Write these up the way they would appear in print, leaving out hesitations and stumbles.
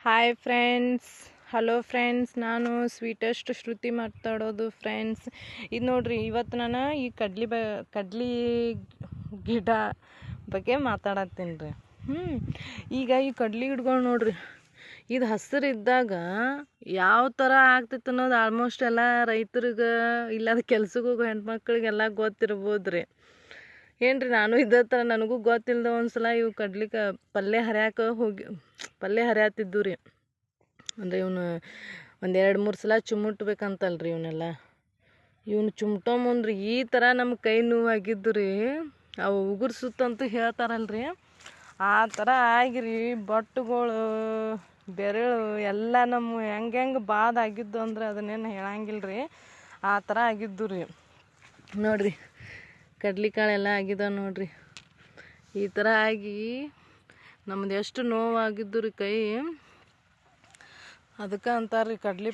Hi friends, hello friends, ನಾನು sweetest ಶ್ರುತಿ ಮಾತಾಡೋದು friends. ಇದು ನೋಡ್ರಿ, ಇವತ್ತು ನಾನು ಈ ಕಡ್ಲಿ ಗಿಡ ಬಗ್ಗೆ ಮಾತಾಡತ್ತೀನಿ ರೀ. ಈಗ ಈ ಕಡ್ಲಿ ಗಿಡಗಳು ನೋಡ್ರಿ, ಇದು ಹಸಿರಿದ್ದಾಗ ಯಾವ ಥರ ಆಗ್ತೈತೆ ಅನ್ನೋದು ಆಲ್ಮೋಸ್ಟ್ ಎಲ್ಲ ರೈತರಿಗೆ ಇಲ್ಲದ ಕೆಲ್ಸಕ್ಕೆ ಹೋಗೋ ಹೆಣ್ಮಕ್ಳಿಗೆಲ್ಲ ಗೊತ್ತಿರ್ಬೋದು ರೀ. ಏನು ರೀ, ನಾನು ಇದೇ ಥರ ನನಗೂ ಗೊತ್ತಿಲ್ಲದ ಒಂದು ಸಲ ಇವು ಪಲ್ಯ ಹರಿಯಾತಿದ್ದು ರೀ. ಅಂದರೆ ಇವನು ಒಂದು 2-3 ಸಲ ಚಿಮುಟ್ಬೇಕಂತಲ್ರಿ ಇವನು ಚಿಮ್ಟೊಂಬಂದ್ರಿ ಈ ಥರ ನಮ್ಮ ಕೈ ನೋವಾಗಿದ್ದು ರೀ. ಅವು ಉಗುರು ಸುತ್ತಂತೂ ಹೇಳ್ತಾರಲ್ರಿ, ಆ ಥರ ಆಗಿರಿ ಬಟ್ಟುಗಳು ಬೆರಳು ಎಲ್ಲ ನಮ್ಮ ಹೆಂಗೆ ಬಾದಾಗಿದ್ದು ಅಂದ್ರೆ ಅದನ್ನೇನು ಹೇಳಂಗಿಲ್ಲ ರೀ. ಆ ಥರ ಆಗಿದ್ದು ರೀ. ನೋಡಿರಿ, ಕಡ್ಲಿಕಾಳೆಲ್ಲ ಆಗಿದಾವೆ ನೋಡ್ರಿ. ಈ ಥರ ಆಗಿ ನಮ್ದು ಎಷ್ಟು ನೋವಾಗಿದ್ದು ರೀ ಕೈ. ಅದಕ್ಕೆ ಅಂತಾರೆ ರೀ, ಕಡ್ಲಿ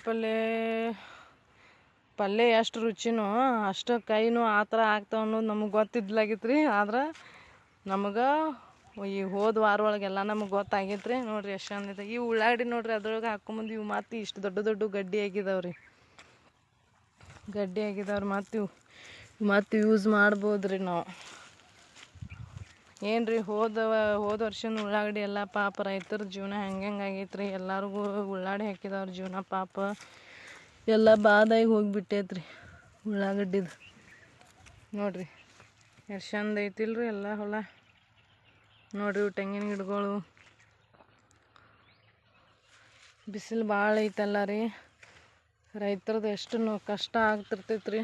ಪಲ್ಯ ಎಷ್ಟು ರುಚಿನೋ ಅಷ್ಟು ಕೈನೂ ಆ ಥರ ಆಗ್ತಾವ ಅನ್ನೋದು ನಮಗೆ ಗೊತ್ತಿದ್ಲಾಗಿತ್ತು ರೀ. ಆದ್ರೆ ನಮಗೆ ಈ ಹೋದ ವಾರ ಒಳಗೆಲ್ಲ ನಮಗೆ ಗೊತ್ತಾಗೈತೆ ರೀ. ನೋಡಿರಿ ಎಷ್ಟು ಚಂದಿದೆ ಈ ಉಳ್ಳಾಗಡ್ಡಿ. ನೋಡಿರಿ, ಅದ್ರೊಳಗೆ ಹಾಕ್ಕೊಂಬಂದು ಇವು ಮತ್ತು ಇಷ್ಟು ದೊಡ್ಡ ಗಡ್ಡಿ ಆಗಿದಾವ್ರಿ. ಮತ್ತು ಯೂಸ್ ಮಾಡ್ಬೋದು ರೀ ನಾವು. ಏನು ರೀ, ಹೋದ ವರ್ಷದ ಉಳ್ಳಾಗಡ್ಡಿ ಎಲ್ಲ ಪಾಪ ರೈತರ ಜೀವನ ಹೆಂಗೆ ಆಗೈತೆ ರೀ. ಎಲ್ಲರಿಗೂ ಉಳ್ಳಾಗಡ್ಡಿ ಹಾಕಿದವ್ರ ಜೀವನ ಪಾಪ ಎಲ್ಲ ಬಾದಾಗಿ ಹೋಗಿಬಿಟ್ಟೈತೆ ರೀ ಉಳ್ಳಾಗಡ್ಡಿದು. ನೋಡಿರಿ ಎಷ್ಟು ಚಂದ ಐತಿಲ್ರಿ ಎಲ್ಲ ಹೊಲ. ನೋಡಿರಿ, ಇವು ತೆಂಗಿನ ಗಿಡಗಳು. ಬಿಸಿಲು ಭಾಳ ಐತಲ್ಲ ರೀ, ರೈತರದ್ದು ಎಷ್ಟು ಕಷ್ಟ ಆಗ್ತಿರ್ತೈತೆ ರೀ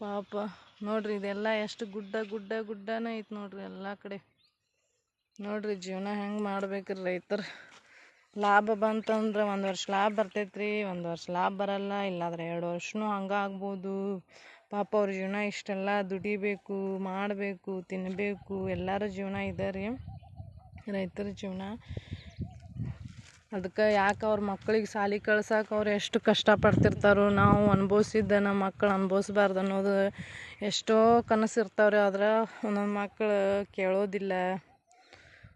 ಪಾಪ. ನೋಡಿರಿ, ಇದೆಲ್ಲ ಎಷ್ಟು ಗುಡ್ಡನೇ ಐತೆ ನೋಡಿರಿ ಎಲ್ಲ ಕಡೆ. ನೋಡಿರಿ ಜೀವನ ಹೆಂಗೆ ಮಾಡ್ಬೇಕ್ರಿ ರೈತರು. ಲಾಭ ಬಂತಂದ್ರೆ ಒಂದು ವರ್ಷ ಲಾಭ ಬರ್ತೈತೆ ರೀ, ಒಂದು ವರ್ಷ ಲಾಭ ಬರಲ್ಲ. ಇಲ್ಲಾಂದ್ರೆ 2 ವರ್ಷನೂ ಹಂಗೆ ಆಗ್ಬೋದು ಪಾಪ. ಅವ್ರ ಜೀವನ ಇಷ್ಟೆಲ್ಲ ದುಡಿಬೇಕು, ಮಾಡಬೇಕು, ತಿನ್ನಬೇಕು. ಎಲ್ಲರ ಜೀವನ ಇದೆ ರೀ ರೈತರ ಜೀವನ. ಅದಕ್ಕೆ ಯಾಕೆ ಅವ್ರ ಮಕ್ಳಿಗೆ ಶಾಲೆಗೆ ಕಳ್ಸಕ್ಕೆ ಅವ್ರು ಎಷ್ಟು ಕಷ್ಟಪಡ್ತಿರ್ತಾರೋ, ನಾವು ಅನುಭವಿಸಿದ್ದ ನಮ್ಮ ಮಕ್ಕಳು ಅನುಭವಿಸ್ಬಾರ್ದು ಅನ್ನೋದು ಎಷ್ಟೋ ಕನಸು ಇರ್ತಾವ್ರಿ. ಆದ್ರೆ ಒಂದೊಂದು ಮಕ್ಕಳು ಕೇಳೋದಿಲ್ಲ,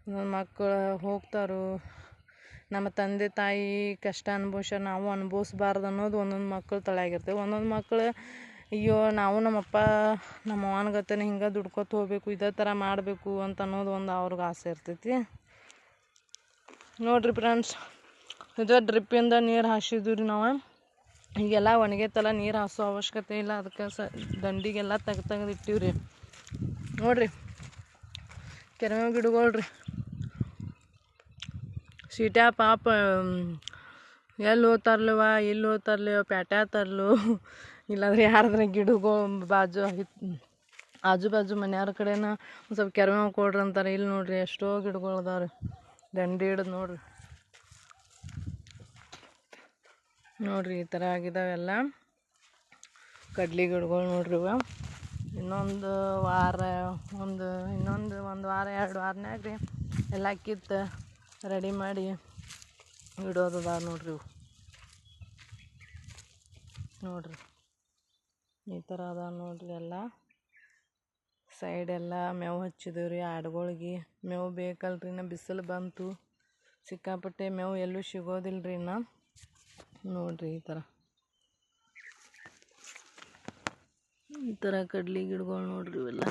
ಒಂದೊಂದು ಮಕ್ಕಳು ಹೋಗ್ತಾರೋ. ನಮ್ಮ ತಂದೆ ತಾಯಿ ಕಷ್ಟ ಅನುಭವಿಸ್ಯಾರ, ನಾವು ಅನುಭವಿಸ್ಬಾರ್ದು ಅನ್ನೋದು ಒಂದೊಂದು ಮಕ್ಕಳು ತಲೆಯಾಗಿರ್ತೇವೆ. ಒಂದೊಂದು ಮಕ್ಕಳು ಅಯ್ಯೋ ನಾವು ನಮ್ಮ ಅವ್ವನ ಗತೆನೇ ಹಿಂಗೆ ದುಡ್ಕೊತ ಹೋಗ್ಬೇಕು, ಇದೇ ಥರ ಮಾಡಬೇಕು ಅಂತ ಅನ್ನೋದು ಒಂದು ಅವ್ರಿಗೆ ಆಸೆ ಇರ್ತೈತಿ. ನೋಡಿರಿ ಫ್ರೆಂಡ್ಸ್, ಇದು ಡ್ರಿಪ್ಪಿಂದ ನೀರು ಹಾಸಿದ್ವಿ ರೀ ನಾವು. ಈಗೆಲ್ಲ ಒಣಗೈತಲ್ಲ, ನೀರು ಹಾಸೋ ಅವಶ್ಯಕತೆ ಇಲ್ಲ. ಅದಕ್ಕೆ ದಂಡಿಗೆಲ್ಲ ತೆಗ್ದಿಟ್ಟಿವಿ ರೀ. ನೋಡಿರಿ ಕೆರೆಮೇವು ಗಿಡಗಳು ರೀ. ಸೀಟ್ಯಾ ಪಾಪ ಎಲ್ಲಿ ಹೋಗ್ತಾರ್ಲವ, ಇಲ್ಲಿ ಹೋಗ್ತಾರ್ಲೇವ, ಪ್ಯಾಟ್ಯಾ ತರ್ಲು. ಇಲ್ಲಾಂದ್ರೆ ಯಾರಾದ್ರೆ ಗಿಡಗಳು ಆಜು ಬಾಜು ಮನೆಯವ್ರ ಕಡೆನ ಒಂದು ಸ್ವಲ್ಪ ಕೆರೆಮೇವು ಕೊಡ್ರಿ ಅಂತಾರೆ. ಇಲ್ಲಿ ನೋಡ್ರಿ ಎಷ್ಟೋ ಗಿಡಗಳು ಅದಾವ್ರಿ ದಂಡಿ ಹಿಡಿದು. ನೋಡ್ರಿ ಈ ಥರ ಆಗಿದಾವೆಲ್ಲ ಕಡ್ಲಿ ಗಿಡಗಳು. ನೋಡ್ರಿ ಇವ ಇನ್ನೊಂದು ವಾರ 2 ವಾರನ್ಯಾಗ ರೀ ಎಲ್ಲ ಕಿತ್ತು ರೆಡಿ ಮಾಡಿ ಇಡೋದದ. ನೋಡ್ರಿ ಇವು ನೋಡ್ರಿ ಈ ಥರ ಅದ ನೋಡ್ರಿ. ಎಲ್ಲ ಸೈಡೆಲ್ಲ ಮೇವು ಹಚ್ಚಿದೀವಿ ರೀ. ಆಡುಗಳಿಗೆ ಮೇವು ಬೇಕಲ್ರಿ, ಇನ್ನು ಬಿಸಿಲು ಬಂತು, ಸಿಕ್ಕಾಪಟ್ಟೆ ಮೇವು ಎಲ್ಲೂ ಸಿಗೋದಿಲ್ಲ ರೀ ಇನ್ನು. ನೋಡ್ರಿ ಈ ಥರ ಕಡ್ಲಿ ಗಿಡಗಳು ನೋಡ್ರಿ ಇವೆಲ್ಲ.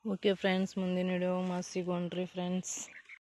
ಓಕೆ ಫ್ರೆಂಡ್ಸ್, ಮುಂದಿನ ವಿಡಿಯೋ ಸಿಗೋಣ್ರಿ ಫ್ರೆಂಡ್ಸ್.